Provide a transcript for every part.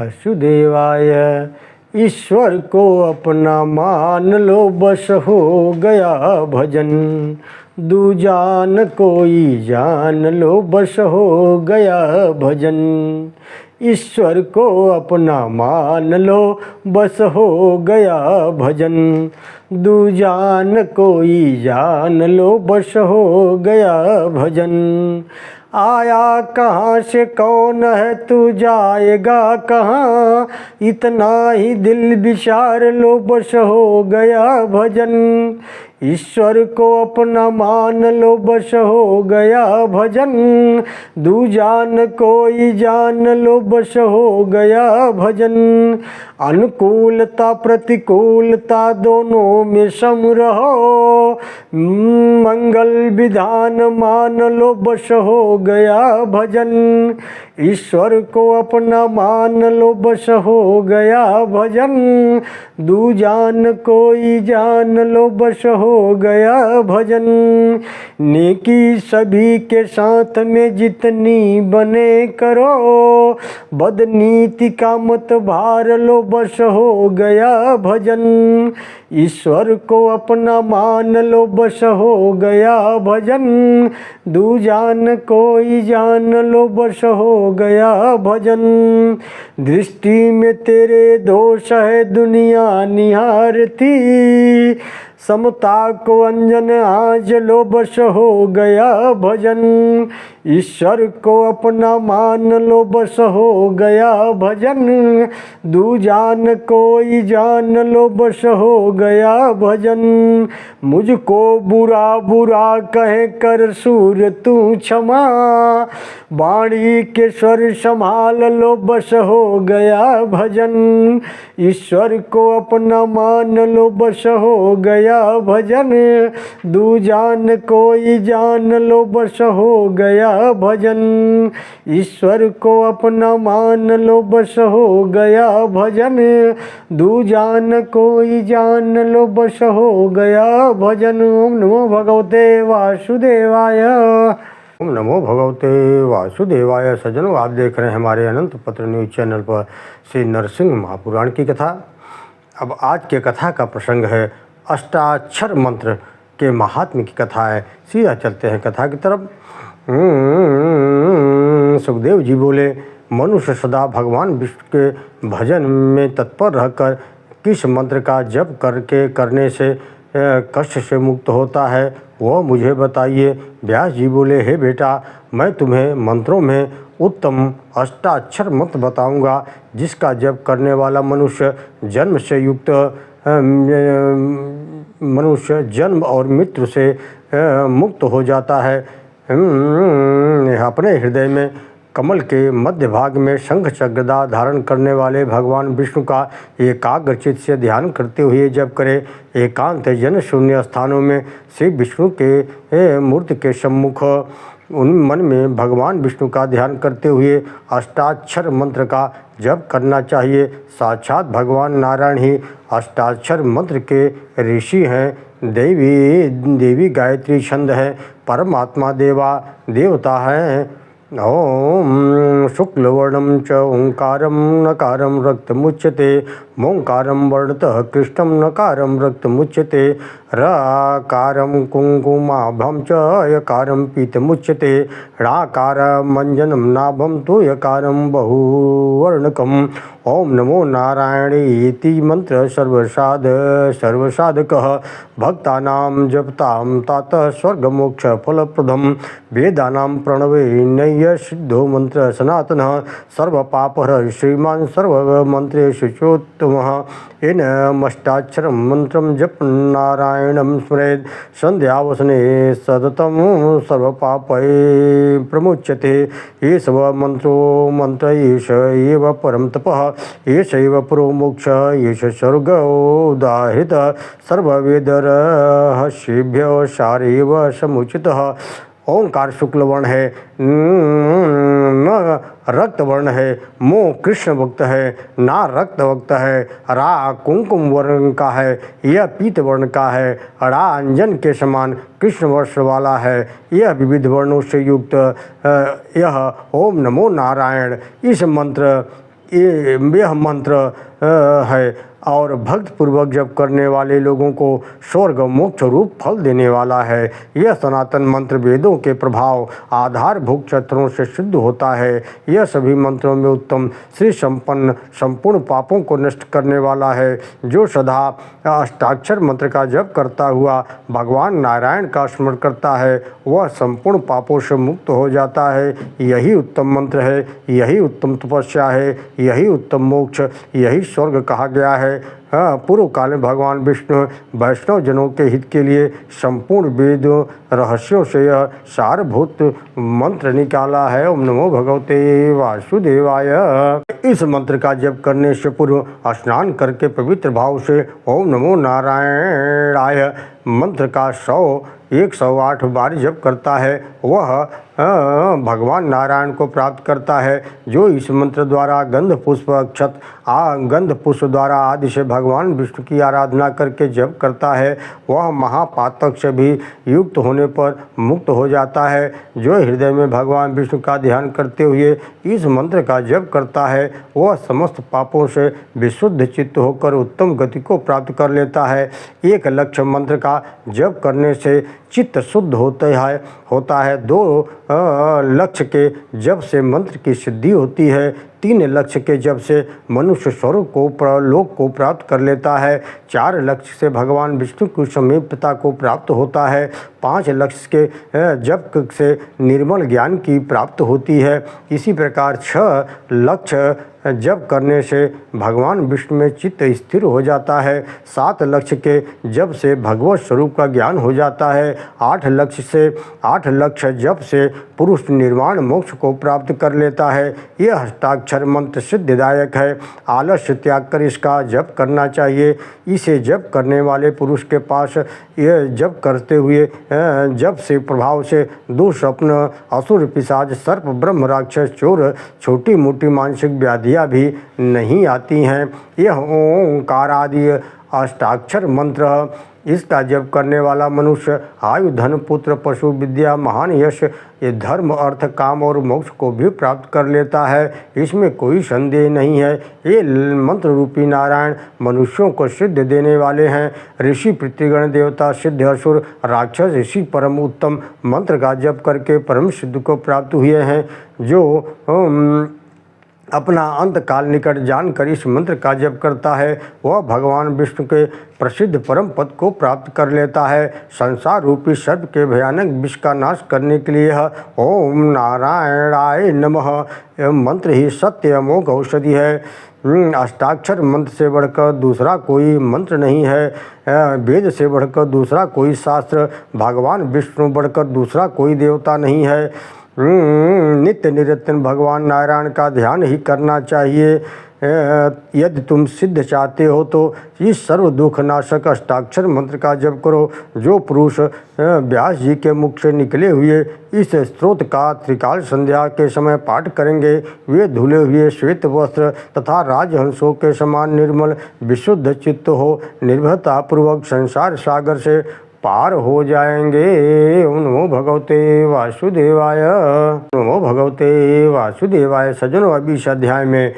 वासुदेवाय। ईश्वर को अपना मान लो, बस हो गया भजन। दूजान कोई जान लो, बस हो गया भजन। ईश्वर को अपना मान लो, बस हो गया भजन। दूजान कोई जान लो, बस हो गया भजन। आया कहाँ से कौन है तू जाएगा कहाँ, इतना ही दिल विचार लो, बस हो गया भजन। ईश्वर को अपना मान लो, बस हो गया भजन। दूजान कोई जान लो, बस हो गया भजन। अनुकूलता प्रतिकूलता दोनों में सम रहो, मंगल विधान मान लो, बस हो गया भजन। ईश्वर को अपना मान लो, बस हो गया भजन। दूजान कोई जान लो, बस हो गया भजन। नेकी सभी के साथ में जितनी बने करो, बदनीति का मत भार लो, बस हो गया भजन। ईश्वर को अपना मान लो, बस हो गया भजन। दूजान कोई जान लो, बस हो गया भजन। दृष्टि में तेरे दोष है दुनिया निहारती, समता को अंजन आज लो, बस हो गया भजन। ईश्वर को अपना मान लो, बस हो गया भजन। दूजान कोई जान लो, बस हो गया भजन। मुझको बुरा बुरा कहे कर सूर तू क्षमा, वाणी के स्वर संभाल लो, बस हो गया भजन। ईश्वर को अपना मान लो, बस हो गया भजन। दूजान कोई जान लो, बस हो गया भजन। ईश्वर को अपना मान लो, बस हो गया भजन। दूजान कोई जान लो, बस हो गया भजन। ओम नमो भगवते वासुदेवाय। ओम नमो भगवते वासुदेवाय। सज्जनों, आप देख रहे हैं हमारे अनंत पत्र न्यूज चैनल पर श्री नरसिंह महापुराण की कथा। अब आज के कथा का प्रसंग है अष्टाक्षर मंत्र के महात्म्य की कथा है। सीधा चलते हैं कथा की तरफ। सुखदेव जी बोले, मनुष्य सदा भगवान विष्णु के भजन में तत्पर रहकर किस मंत्र का जप करने से कष्ट से मुक्त होता है, वह मुझे बताइए। व्यास जी बोले, हे बेटा, मैं तुम्हें मंत्रों में उत्तम अष्टाक्षर मंत्र बताऊंगा, जिसका जप करने वाला मनुष्य जन्म और मृत्यु से मुक्त हो जाता है। अपने हृदय में कमल के मध्य भाग में शंख चक्रदा धारण करने वाले भगवान विष्णु का एकाग्रचित से ध्यान करते हुए जप करे। एकांत जन शून्य स्थानों में श्री विष्णु के मूर्ति के सम्मुख उन मन में भगवान विष्णु का ध्यान करते हुए अष्टाक्षर मंत्र का जप करना चाहिए। साक्षात भगवान नारायण ही अष्टाक्षर मंत्र के ऋषि हैं। देवी गायत्री छंद है। परमात्मा देवता है। ओम शुक्लवर्णं च ओंकारं नकारं रक्तमुच्यते, मोंकारं वर्णतः कृष्णं नकारं रक्तमुच्यते, रकारं कुंकुमाभं च यकारं पीतमुच्यते, णाकारं मंजनं नाभं तु यकारं बहुवर्णकम्। ओम नमो नारायणेति मंत्र सर्वसाधकः भक्तानां जपतां तात स्वर्गमोक्ष फलप्रदम्। वेदानां प्रणवे नय्य सिद्धो मंत्र सनातनः, सर्वपापहर श्रीमान् सर्वमन्त्रेषु चोत्तमः। एनमष्टाक्षरं मंत्रं जप नारायणं स्मरेत्, संध्यावसने सततं सर्वपापै प्रमुच्यते। एष मंत्र एष एव परं तपः, एष एव पुरो मोक्ष, एष स्वर्गोदाहृत, सर्ववेदरहस्येभ्यो सारेव समुचितः। ओंकार शुक्ल वर्ण है, न रक्त वर्ण है, मो कृष्ण वक्त है, ना रक्त वक्त है, रा कुंकुम वर्ण का है, यह पीत वर्ण का है, रा अंजन के समान कृष्ण वर्ष वाला है, यह विविध वर्णों से युक्त यह ओम नमो नारायण। इस मंत्र यह मंत्र है और भक्तिपूर्वक जप करने वाले लोगों को स्वर्ग मोक्ष रूप फल देने वाला है। यह सनातन मंत्र वेदों के प्रभाव आधारभूत क्षेत्रों से सिद्ध होता है। यह सभी मंत्रों में उत्तम श्री संपन्न संपूर्ण पापों को नष्ट करने वाला है। जो सदा अष्टाक्षर मंत्र का जप करता हुआ भगवान नारायण का स्मरण करता है वह संपूर्ण पापों से मुक्त हो जाता है। यही उत्तम मंत्र है, यही उत्तम तपस्या है, यही उत्तम मोक्ष, यही स्वर्ग कहा गया है। पूर्व काल में भगवान विष्णु वैष्णव जनों के हित के लिए संपूर्ण वेद रहस्यों से यह सारभूत मंत्र निकाला है। ओम नमो भगवते वासुदेवाय। इस मंत्र का जप करने से पूर्व स्नान करके पवित्र भाव से ओम नमो नारायणाय मंत्र का 108 बार जप करता है वह भगवान नारायण को प्राप्त करता है। जो इस मंत्र द्वारा गंध पुष्प अक्षत गंध पुष्प द्वारा आदि से भगवान विष्णु की आराधना करके जप करता है वह महापातक से भी युक्त होने पर मुक्त हो जाता है। जो हृदय में भगवान विष्णु का ध्यान करते हुए इस मंत्र का जप करता है वह समस्त पापों से विशुद्ध चित्त होकर उत्तम गति को प्राप्त कर लेता है। एक लक्ष्य मंत्र का जप करने से चित्त शुद्ध होता है। 2 लक्ष्य के जप से मंत्र की सिद्धि होती है। 3 लक्ष्य के जप से मनुष्य स्वर्ग को लोक को प्राप्त कर लेता है। 4 लक्ष्य से भगवान विष्णु की समीपता को प्राप्त होता है। 5 लक्ष्य के जप से निर्मल ज्ञान की प्राप्त होती है। इसी प्रकार 6 लक्ष्य जप करने से भगवान विष्णु में चित्त स्थिर हो जाता है। 7 लक्ष्य के जप से भगवत स्वरूप का ज्ञान हो जाता है। 8 लक्ष्य जप से पुरुष निर्वाण मोक्ष को प्राप्त कर लेता है। यह अष्टाक्षर मंत्र सिद्धिदायक है। आलस्य त्याग कर इसका जप करना चाहिए। इसे जप करने वाले पुरुष के पास यह जप करते हुए जप से प्रभाव से दुःस्वप्न असुर पिशाच सर्प ब्रह्म राक्षस चोर छोटी मोटी मानसिक व्याधियाँ भी नहीं आती हैं। यह ओंकार आदि अष्टाक्षर मंत्र इसका जप करने वाला मनुष्य आयु धन पुत्र पशु विद्या महान यश ये धर्म अर्थ काम और मोक्ष को भी प्राप्त कर लेता है। इसमें कोई संदेह नहीं है। ये मंत्र रूपी नारायण मनुष्यों को सिद्ध देने वाले हैं। ऋषि पितृगण देवता सिद्ध असुर राक्षस ऋषि परम उत्तम मंत्र का जप करके परम सिद्ध को प्राप्त हुए हैं। जो अपना अंत काल निकट जानकर इस मंत्र का जप करता है वह भगवान विष्णु के प्रसिद्ध परम पद को प्राप्त कर लेता है। संसार रूपी सर्प के भयानक विष का नाश करने के लिए ओम नारायणाय नमः मंत्र ही सत्य अमोघ औषधि है। अष्टाक्षर मंत्र से बढ़कर दूसरा कोई मंत्र नहीं है। वेद से बढ़कर दूसरा कोई शास्त्र, भगवान विष्णु बढ़कर दूसरा कोई देवता नहीं है। नित्य निरंतर भगवान नारायण का ध्यान ही करना चाहिए। यदि तुम सिद्ध चाहते हो तो इस सर्व दुख नाशक अष्टाक्षर मंत्र का जप करो। जो पुरुष व्यास जी के मुख से निकले हुए इस स्त्रोत का त्रिकाल संध्या के समय पाठ करेंगे वे धुले हुए श्वेत वस्त्र तथा राजहंसों के समान निर्मल विशुद्ध चित्त हो निर्भयतापूर्वक संसार सागर से पार हो जाएंगे। ओम नमो भगवते वासुदेवाय। नमो भगवते वासुदेवाय। सज्जनों, अभी इस अध्याय में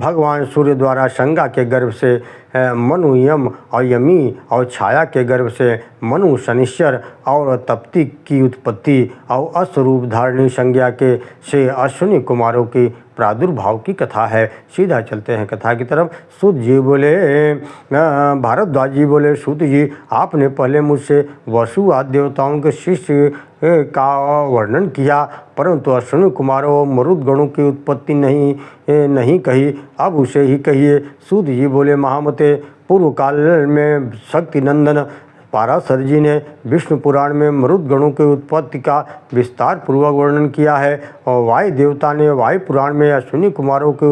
भगवान सूर्य द्वारा संज्ञा के गर्भ से मनु यम और यमी और छाया के गर्भ से मनु शनिश्चर और तप्ती की उत्पत्ति और अश्वरूप धारणी संज्ञा के से अश्विनी कुमारों की प्रादुर्भाव की कथा है। सीधा चलते हैं कथा की तरफ। सूत जी बोले, भारद्वाज जी बोले, सूत जी आपने पहले मुझसे वसु आदि देवताओं के शिष्य का वर्णन किया परंतु अश्विनी कुमारों और मरुद गणों की उत्पत्ति नहीं कही, अब उसे ही कहिए। सूत जी बोले, महामते पूर्व काल में शक्ति नंदन पाराशर जी ने विष्णु पुराण में मरुद गणों की उत्पत्ति का विस्तार पूर्वक वर्णन किया है और वायु देवता ने वायु पुराण में अश्विनी कुमारों की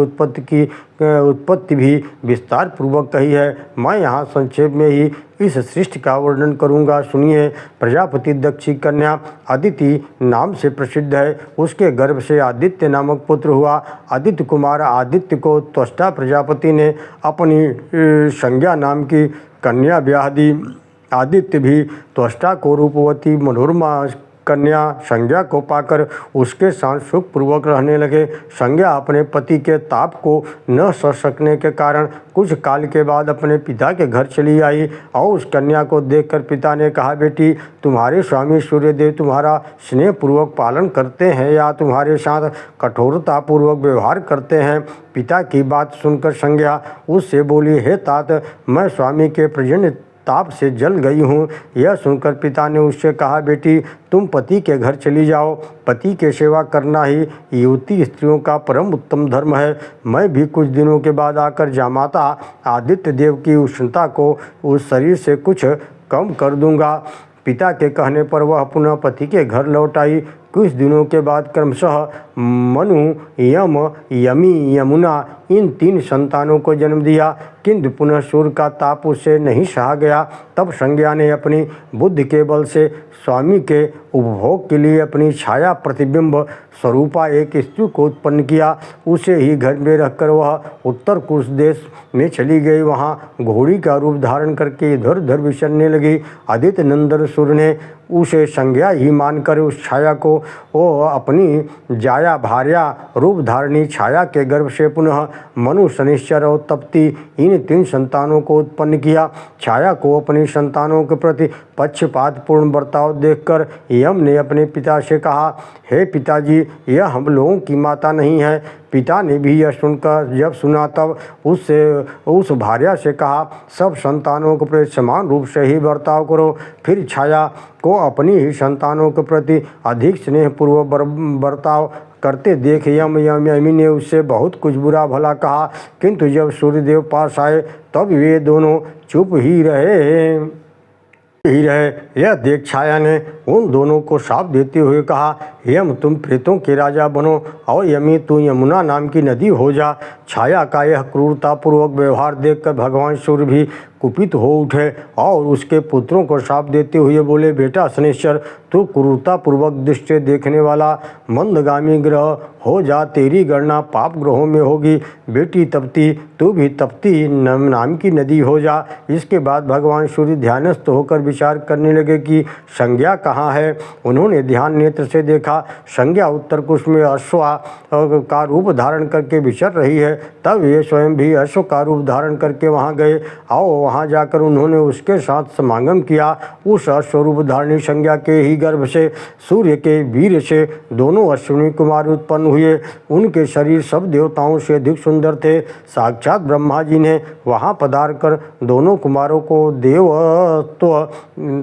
उत्पत्ति भी विस्तार पूर्वक कही है। मैं यहाँ संक्षेप में ही इस सृष्टि का वर्णन करूँगा, सुनिए। प्रजापति दक्ष की कन्या अदिति नाम से प्रसिद्ध है। उसके गर्भ से आदित्य नामक पुत्र हुआ। आदित्य कुमार आदित्य को त्वष्टा प्रजापति ने अपनी संज्ञा नाम की कन्या ब्याह दी। आदित्य भी त्वष्टा को रूपवती मनोरमा कन्या संज्ञा को पाकर उसके साथ सुखपूर्वक रहने लगे। संज्ञा अपने पति के ताप को न सह सकने के कारण कुछ काल के बाद अपने पिता के घर चली आई और उस कन्या को देखकर पिता ने कहा, बेटी, तुम्हारे स्वामी सूर्यदेव तुम्हारा स्नेहपूर्वक पालन करते हैं या तुम्हारे साथ कठोरतापूर्वक व्यवहार करते हैं। पिता की बात सुनकर संज्ञा उससे बोली, हे तात, मैं स्वामी के प्रजन्य ताप से जल गई हूँ। यह सुनकर पिता ने उससे कहा, बेटी, तुम पति के घर चली जाओ। पति के सेवा करना ही युवती स्त्रियों का परम उत्तम धर्म है। मैं भी कुछ दिनों के बाद आकर जामाता आदित्य देव की उष्णता को उस शरीर से कुछ कम कर दूंगा। पिता के कहने पर वह पुनः पति के घर लौट आई। कुछ दिनों के बाद क्रमशः मनु, यम, यमी, यमुना इन 3 संतानों को जन्म दिया, किंतु पुनः सूर्य का ताप उससे नहीं सहा गया। तब संज्ञा ने अपनी बुद्धि के बल से स्वामी के उपभोग के लिए अपनी छाया प्रतिबिंब स्वरूपा एक स्त्री को उत्पन्न किया। उसे ही घर में रहकर वह उत्तर कुश देश में चली गई। वहाँ घोड़ी का रूप धारण करके इधर उधर विचरने लगी। आदित्य नंदन सूर्य ने उसे संज्ञा ही मानकर उस छाया को वो अपनी जाया भार्या रूप धारणी छाया के गर्भ से पुनः मनु, शनिश्चर और तप्ती इन 3 संतानों को उत्पन्न किया। छाया को अपनी संतानों के प्रति पक्षपातपूर्ण बर्ताव देखकर यम ने अपने पिता से कहा, हे पिताजी, यह हम लोगों की माता नहीं है। पिता ने भी यह सुनकर जब सुना तब उससे उस भार्या से कहा, सब संतानों के प्रति समान रूप से ही बर्ताव करो। फिर छाया को अपनी ही संतानों के प्रति अधिक स्नेहपूर्वक बर्ताव करते देख यमी ने उससे बहुत कुछ बुरा भला कहा, किंतु जब सूर्यदेव पास आए तब वे दोनों चुप ही रहे। यह देख छाया ने उन दोनों को शाप देते हुए कहा, यम, तुम प्रेतों के राजा बनो और यमी, तू यमुना नाम की नदी हो जा। छाया का यह क्रूरतापूर्वक व्यवहार देखकर भगवान सूर्य भी कुपित हो उठे और उसके पुत्रों को शाप देते हुए बोले, बेटा शनिश्चर, तू क्रूरतापूर्वक दृष्टि देखने वाला मंदगामी ग्रह हो जा, तेरी गणना पाप ग्रहों में होगी। बेटी तप्ती, तू भी तप्ती नाम की नदी हो जा। इसके बाद भगवान सूर्य ध्यानस्थ होकर विचार करने लगे कि संज्ञा कहाँ है। उन्होंने ध्यान नेत्र से देखा, संज्ञा उत्तर कुश में अश्वा का रूप धारण करके विचर रही है। तब वे स्वयं भी अश्व का रूप धारण करके वहाँ गए और वहाँ जाकर उन्होंने उसके साथ समागम किया। उस अश्वरूप धारणी संज्ञा के ही गर्भ से सूर्य के वीर से दोनों अश्विनी कुमार उत्पन्न हुए। उनके शरीर सब देवताओं से अधिक सुंदर थे। साक्षात ब्रह्मा जी ने वहाँ पधार कर दोनों कुमारों को देवत्व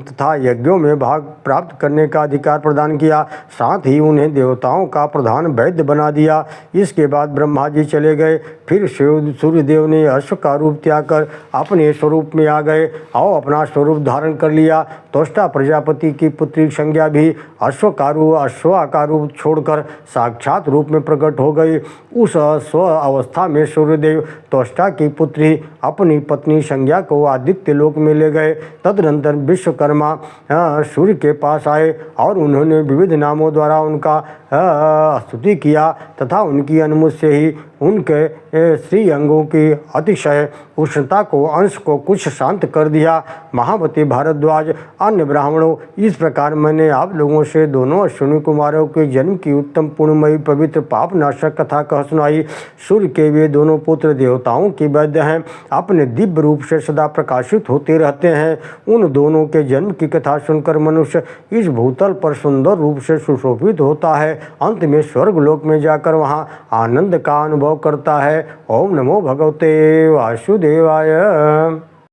तथा यज्ञों में भाग प्राप्त करने का अधिकार प्रदान किया, साथ ही उन्हें देवताओं का प्रधान वैद्य बना दिया। इसके बाद ब्रह्मा जी चले गए। फिर सूर्यदेव ने अश्व का रूप त्याग कर अपने स्वरूप में आ गए और अपना स्वरूप धारण कर लिया। त्वष्टा प्रजापति की पुत्री संज्ञा भी अश्वा रूप छोड़कर साक्षात रूप में प्रकट हो गई। उस स्व अवस्था में सूर्यदेव त्वष्टा की पुत्री अपनी पत्नी संज्ञा को आदित्य लोक में ले गए। तदनंतर विश्वकर्मा सूर्य के पास आए और उन्होंने विविध नामों द्वारा उनका स्तुति किया तथा उनकी अनुमति से ही उनके श्री अंगों की अतिशय उष्णता को अंश को कुछ शांत कर दिया। महावती भारद्वाज, अन्य ब्राह्मणों, इस प्रकार मैंने आप लोगों से दोनों अश्विनी कुमारों के जन्म की उत्तम पुण्यमयी पवित्र पाप नाशक कथा कह सुनाई। सूर्य के वे दोनों पुत्र देवताओं की वैद्य हैं, अपने दिव्य रूप से सदा प्रकाशित होते रहते हैं। उन दोनों के जन्म की कथा सुनकर मनुष्य इस भूतल पर सुंदर रूप से सुशोभित होता है। अंत में स्वर्ग लोक में जाकर वहाँ आनंद का अनुभव करता है। ओम नमो भगवते वासुदेवाय।